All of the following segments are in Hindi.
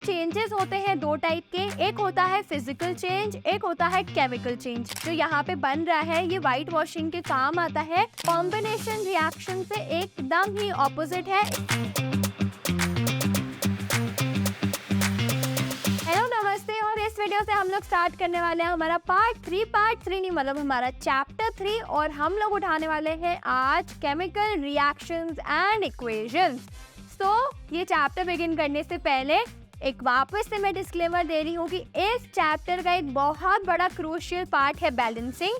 चेंजेस होते हैं दो टाइप के, एक होता है फिजिकल चेंज, एक होता है केमिकल चेंज। जो यहाँ पे बन रहा है ये व्हाइट वॉशिंग के काम आता है, कॉम्बिनेशन रिएक्शन से एकदम ही ऑपोजिट है। हेलो नमस्ते, और इस वीडियो से हम लोग स्टार्ट करने वाले हैं हमारा पार्ट 3 नहीं मतलब हमारा चैप्टर 3, और हम लोग उठाने वाले हैं आज केमिकल रिएक्शंस एंड इक्वेशंस। तो ये चैप्टर बिगिन करने से पहले एक वापस से मैं डिस्क्लेमर दे रही हूँ कि इस चैप्टर का एक बहुत बड़ा क्रूशियल पार्ट है बैलेंसिंग,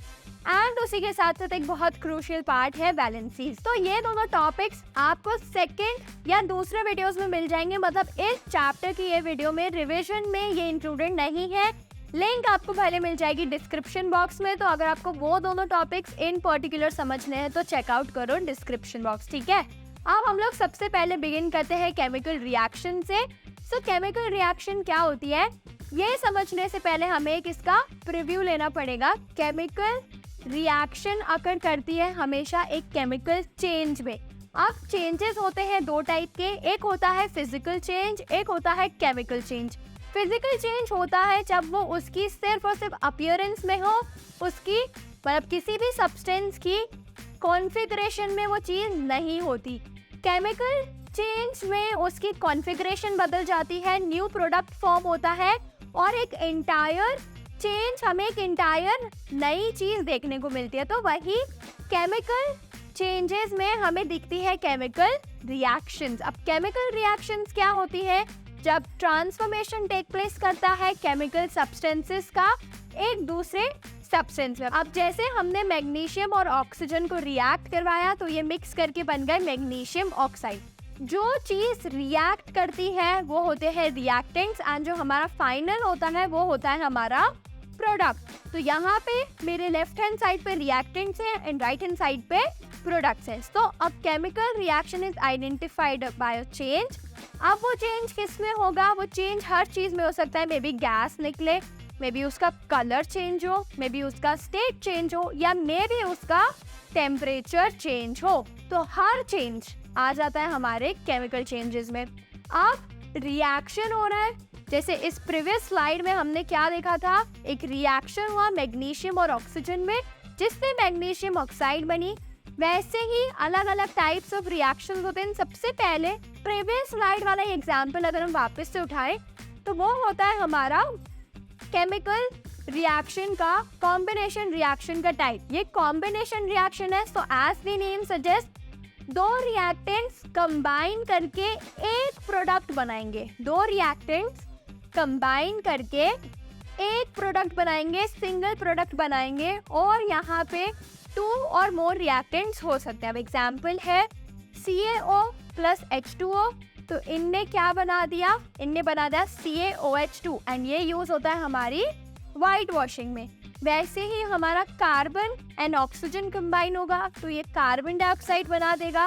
एंड उसी के साथ साथ एक बहुत क्रूशियल पार्ट है बैलेंसीज। तो ये दोनों टॉपिक्स आपको सेकंड या दूसरे वीडियोस में मिल जाएंगे, मतलब इस चैप्टर की ये वीडियो में रिवीजन में ये इंक्लूडेड नहीं है। लिंक आपको पहले मिल जाएगी डिस्क्रिप्शन बॉक्स में, तो अगर आपको वो दोनों टॉपिक्स इन पर्टिकुलर समझने हैं तो चेकआउट करो डिस्क्रिप्शन बॉक्स, ठीक है। अब हम लोग सबसे पहले बिगिन करते हैं केमिकल रिएक्शन से। सो केमिकल रिएक्शन क्या होती है ये समझने से पहले हमें एक इसका प्रीव्यू लेना पड़ेगा। केमिकल रिएक्शन अकर करती है हमेशा एक केमिकल चेंज में। अब चेंजेस होते हैं दो टाइप के, एक होता है फिजिकल चेंज, एक होता है केमिकल चेंज। फिजिकल चेंज होता है जब वो उसकी सिर्फ और सिर्फ अपीयरेंस में हो, उसकी मतलब किसी भी सब्सटेंस की कॉन्फ़िगरेशन में वो चीज़ नहीं होती। केमिकल चेंज में उसकी कॉन्फ़िगरेशन बदल जाती है, न्यू प्रोडक्ट फॉर्म होता है, और एक एंटायर चेंज हमें एक एंटायर नई चीज़ देखने को मिलती है। तो वही केमिकल चेंजेस में हमें दिखती है केमिकल रिएक्शंस। अब केमिकल रिएक्शंस क्या होती है? जब ट्रांसफॉर्मेशन टेक प्लेस करता है केमिकल सब्सटेंसेस का एक दूसरे सब्सटेंस में। अब जैसे हमने मैग्नीशियम और ऑक्सीजन को रिएक्ट करवाया तो ये मिक्स करके बन गए मैग्नीशियम ऑक्साइड। जो चीज़ रिएक्ट करती है वो होते हैं रिएक्टेंट्स, एंड जो हमारा फाइनल होता है वो होता है हमारा प्रोडक्ट। तो यहाँ पे मेरे लेफ्ट हैंड साइड पे रिएक्टेंट्स हैं एंड राइट हैंड साइड पे प्रोडक्ट्स हैं। तो अब chemical reaction is identified by change. अब वो चेंज किस में होगा? वो चेंज हर चीज़ में हो सकता है। मे बी गैस निकले, मे बी उसका कलर चेंज हो, मे बी उसका स्टेट चेंज हो, या मे बी उसका टेम्परेचर चेंज हो। तो हर चेंज आ जाता है हमारे केमिकल चेंजेस में। अब रिएक्शन हो रहा है, जैसे इस प्रीवियस स्लाइड में हमने क्या देखा था, एक रिएक्शन हुआ मैग्नीशियम और ऑक्सीजन में जिससे मैग्नीशियम ऑक्साइड बनी। वैसे ही अलग अलग टाइप्स ऑफ रिएक्शंस होते हैं। सबसे पहले प्रीवियस स्लाइड वाला एग्जांपल अगर हम वापस से उठाएं तो वो होता है हमारा केमिकल रिएक्शन का कॉम्बिनेशन रिएक्शन का टाइप। ये कॉम्बिनेशन रिएक्शन है, so as the name suggest दो रिएक्टेंट्स कंबाइन करके एक प्रोडक्ट बनाएंगे। दो रिएक्टेंट्स कंबाइन करके एक प्रोडक्ट बनाएंगे, सिंगल प्रोडक्ट बनाएंगे, और यहाँ पे 2 और मोर रिएक्टेंट्स हो सकते हैं। अब एग्जाम्पल है CaO प्लस H2O। तो इनने क्या बना दिया? इनने बना दिया CaOH2, एंड ये यूज होता है हमारी वाइट वॉशिंग में। वैसे ही हमारा कार्बन एंड ऑक्सीजन कंबाइन होगा तो ये कार्बन डाइऑक्साइड बना देगा,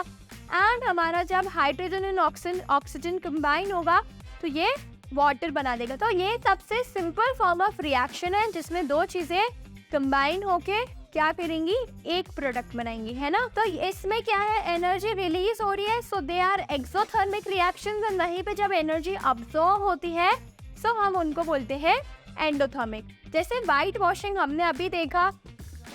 एंड हमारा जब हाइड्रोजन एंड ऑक्सीजन कंबाइन होगा तो ये वाटर बना देगा। तो ये सबसे सिंपल फॉर्म ऑफ रिएक्शन है जिसमें दो चीजें कंबाइन होके क्या करेंगी? एक प्रोडक्ट बनाएंगी, है ना। तो इसमें क्या है, एनर्जी रिलीज हो रही है, so they are exothermic reactions, and वहीं पे जब एनर्जी अब्सॉर्ब होती है सो हम उनको बोलते हैं एंडोथर्मिक। जैसे वाइट वॉशिंग हमने अभी देखा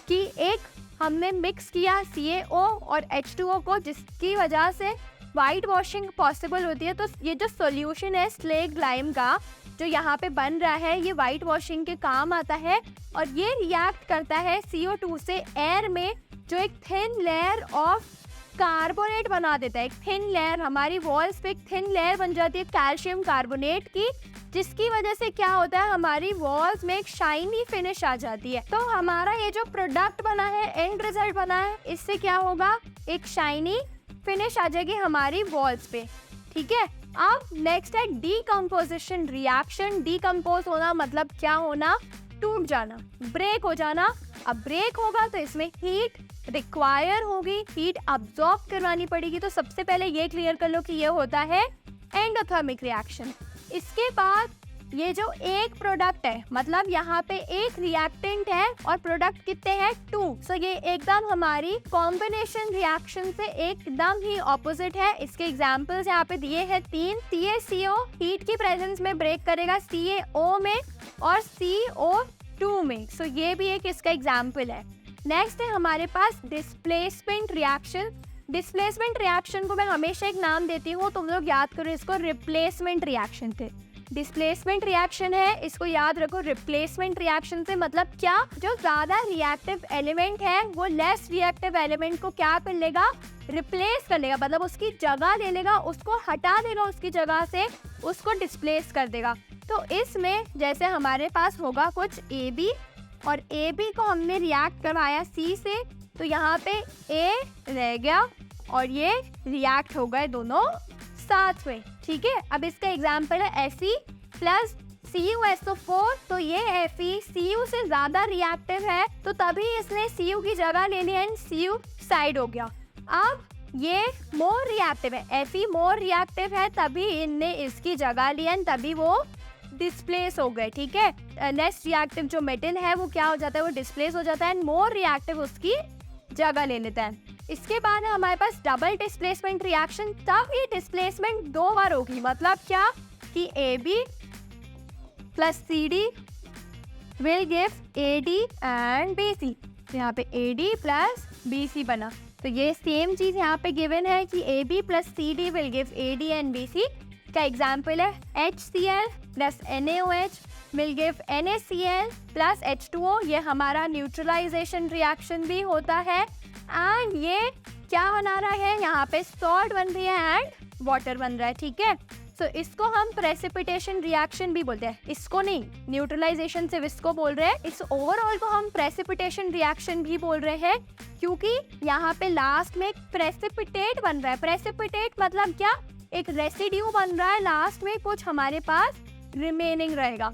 कि एक हमने मिक्स किया CaO और H2O को, जिसकी वजह से वाइट वॉशिंग पॉसिबल होती है। तो ये जो सॉल्यूशन है स्लेग लाइम का जो यहाँ पे बन रहा है ये वाइट वॉशिंग के काम आता है, और ये रिएक्ट करता है CO2 से एयर में, जो एक थिन लेयर ऑफ कार्बोनेट बना देता है। एक थिन लेयर, हमारी वॉल्स पे एक थिन लेयर बन जाती है कैल्शियम कार्बोनेट की, जिसकी वजह से क्या होता है हमारी वॉल्स में एक शाइनी फिनिश आ जाती है। तो हमारा ये जो प्रोडक्ट बना है, एंड रिजल्ट बना है, इससे क्या होगा? एक शाइनी फिनिश आ जाएगी हमारी वॉल्स पे, ठीक है। अब नेक्स्ट है डीकम्पोजिशन रिएक्शन। डीकम्पोज होना मतलब क्या होना? टूट जाना, ब्रेक हो जाना। अब ब्रेक होगा तो इसमें हीट रिक्वायर होगी, हीट अब्सॉर्ब करवानी पड़ेगी। तो सबसे पहले ये क्लियर कर लो कि ये होता है एंडोथर्मिक रिएक्शन। इसके बाद ये जो एक प्रोडक्ट है, मतलब यहाँ पे एक रिएक्टेंट है और प्रोडक्ट कितने हैं 2। सो ये एकदम हमारी कॉम्बिनेशन रिएक्शन से एकदम ही ऑपोजिट है। इसके एग्जांपल्स यहाँ पे दिए हैं 3। CaCO हीट की प्रेजेंस में ब्रेक करेगा CaO में और CO2 में। सो ये भी एक इसका एग्जाम्पल है। नेक्स्ट है हमारे पास डिस्प्लेसमेंट रिएक्शन। डिस्प्लेसमेंट रिएक्शन को मैं हमेशा एक नाम देती हूँ, तुम लोग याद करो इसको रिप्लेसमेंट रिएक्शन से। डिस्प्लेसमेंट रिएक्शन है, इसको याद रखो रिप्लेसमेंट रिएक्शन से मतलब क्या, जो ज्यादा रिएक्टिव एलिमेंट है वो लेस रिएक्टिव एलिमेंट को क्या कर लेगा, रिप्लेस कर लेगा, मतलब उसकी जगह ले लेगा, उसको हटा देगा उसकी जगह से, उसको डिस्प्लेस कर देगा। तो इसमें जैसे हमारे पास होगा कुछ AB और AB को हमने रिएक्ट करवाया C से, तो यहाँ पे A रह गया और ये रिएक्ट हो गए दोनों साथ में। ठीक है, अब इसका एग्जाम्पल है Fe प्लस CuSO4। तो ये Fe Cu से ज्यादा रिएक्टिव है, तो तभी इसने Cu की जगह ले ली एंड Cu साइड हो गया। अब ये मोर रिएक्टिव है, Fe मोर रिएक्टिव है, तभी इनने इसकी जगह ली एंड तभी वो डिस्प्लेस हो गए। ठीक है, लेस रिएक्टिव जो मेटल है वो क्या हो जाता है, वो डिस्प्लेस हो जाता है एंड मोर रिएक्टिव उसकी जगह ले लेता है। इसके बाद है हमारे पास डबल डिस्प्लेसमेंट रिएक्शन। तब ये डिस्प्लेसमेंट 2 बार होगी, मतलब क्या कि AB plus CD will give AD and BC। तो यहाँ पे AD प्लस BC बना। तो ये सेम चीज यहाँ पे गिवन है कि AB plus CD will give AD and BC। का एग्जाम्पल है HCl plus NaOH will give NaCl plus H2O। ये हमारा न्यूट्रलाइजेशन रिएक्शन भी होता है एंड ये क्या बना रहा है, यहाँ पे सॉल्ट बन रही है एंड वाटर बन रहा है। ठीक है, सो इसको हम प्रेसिपिटेशन रिएक्शन भी बोलते हैं। इसको नहीं, न्यूट्रलाइजेशन से इसको बोल रहे हैं, इस ओवरऑल को हम प्रेसिपिटेशन रिएक्शन भी बोल रहे हैं, क्योंकि यहाँ पे लास्ट में एक प्रेसिपिटेट बन रहा है। प्रेसिपिटेट मतलब क्या, एक रेसिड्यू बन रहा है, लास्ट में कुछ हमारे पास रिमेनिंग रहेगा।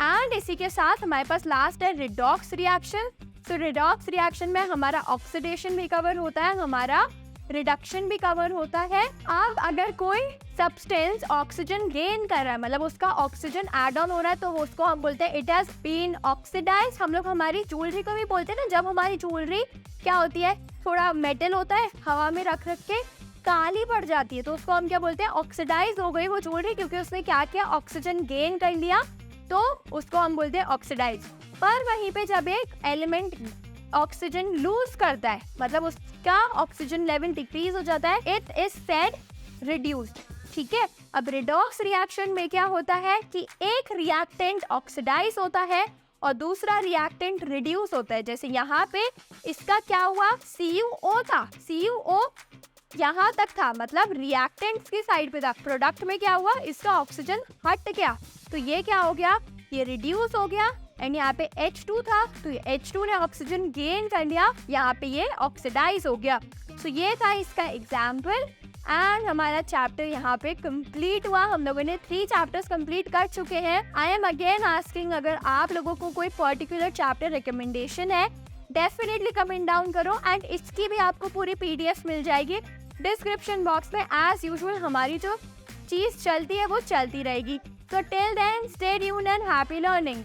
एंड इसी के साथ हमारे पास लास्ट है रिडॉक्स रिएक्शन। सो रिडॉक्स रिएक्शन में हमारा ऑक्सीडेशन भी कवर होता है, हमारा रिडक्शन भी कवर होता है। अब अगर कोई सब्सटेंस ऑक्सीजन गेन कर रहा है, मतलब उसका ऑक्सीजन एड ऑन हो रहा है, तो उसको हम बोलते हैं इट हैज बीन ऑक्सीडाइज। हम लोग हमारी ज्वेलरी को भी बोलते हैं ना, जब हमारी ज्वेलरी क्या होती है, थोड़ा मेटल होता है, हवा में रख के काली पड़ जाती है, तो उसको हम क्या बोलते हैं, ऑक्सीडाइज हो गई वो ज्वेलरी, क्योंकि उसने क्या किया, ऑक्सीजन गेन कर लिया, तो उसको हम बोलते हैं ऑक्सीडाइज। पर वहीं पे जब एक एलिमेंट ऑक्सीजन लूज करता है, मतलब उसका ऑक्सीजन लेवल डिक्रीज हो जाता है, इट इज सेड रिड्यूस्ड। ठीक है, अब रिडॉक्स रिएक्शन में क्या होता है कि एक रिएक्टेंट ऑक्सीडाइज होता है और दूसरा रिएक्टेंट रिड्यूस होता है। जैसे यहाँ पे इसका क्या हुआ, CuO था, CuO यहाँ तक था, मतलब रिएक्टेंट्स की साइड पे था। प्रोडक्ट में क्या हुआ, इसका ऑक्सीजन हट गया, तो ये क्या हो गया, ये रिड्यूस हो गया। एंड यहाँ पे H2 था, तो H2 ने ऑक्सीजन गेन कर लिया, यहाँ पे ये ऑक्सीडाइज हो गया। तो ये था इसका एग्जाम्पल एंड हमारा चैप्टर यहाँ पे कंप्लीट हुआ। हम लोगों ने 3 चैप्टर्स कंप्लीट कर चुके हैं। आई एम अगेन आस्किंग, अगर आप लोगों को कोई पर्टिकुलर चैप्टर रिकमेंडेशन है, डेफिनेटली कमेंट डाउन करो एंड इसकी भी आपको पूरी PDF मिल जाएगी डिस्क्रिप्शन बॉक्स में। एज यूजुअल हमारी जो चीज चलती है वो चलती रहेगी। So till then, stay tuned and happy learning.